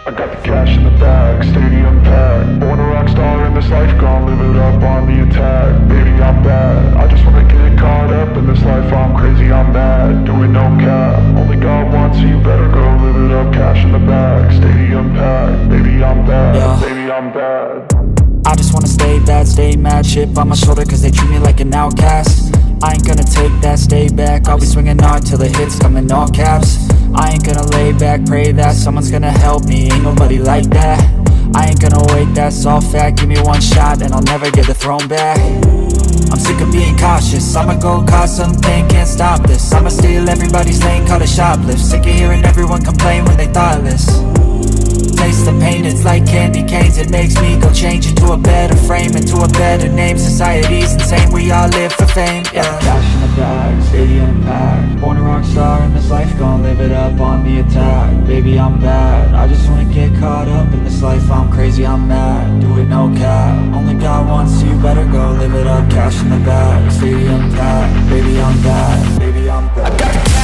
I got the cash in the bag, stadium packed. Born a rock star in this life, gon' live it up on the attack. Baby, I'm bad, I just wanna get caught up in this life. I'm crazy, I'm mad, doing no cap. Only got one, so you better go live it up. Cash in the bag, stadium packed. Baby, I'm bad, baby, I'm bad. I just wanna stay bad, stay mad. Chip on my shoulder cause they treat me like an outcast. I ain't gonna take that, stay back. I'll be swinging hard till the hits come in all caps. I ain't gonna lay back, pray that someone's gonna help me. Ain't nobody like that. I ain't gonna wait, that's all fact. Give me one shot and I'll never get the throne back. I'm sick of being cautious. I'ma go cause something, can't stop this. I'ma steal everybody's lane, call it shoplift. Sick of hearing everyone complain when they thoughtless. Taste the pain, it's like candy canes. It makes me go change into a better frame, into a better name. Society's insane, we all live for fame, yeah. Cash in the bag, stadium packed. Born a rock star in this life, gon' live it up on the attack. Baby, I'm bad, I just wanna get caught up in this life. I'm crazy, I'm mad, do it no cap. Only got one, so you better go live it up. Cash in the bag, stadium packed. Baby, I'm bad, baby, I'm bad.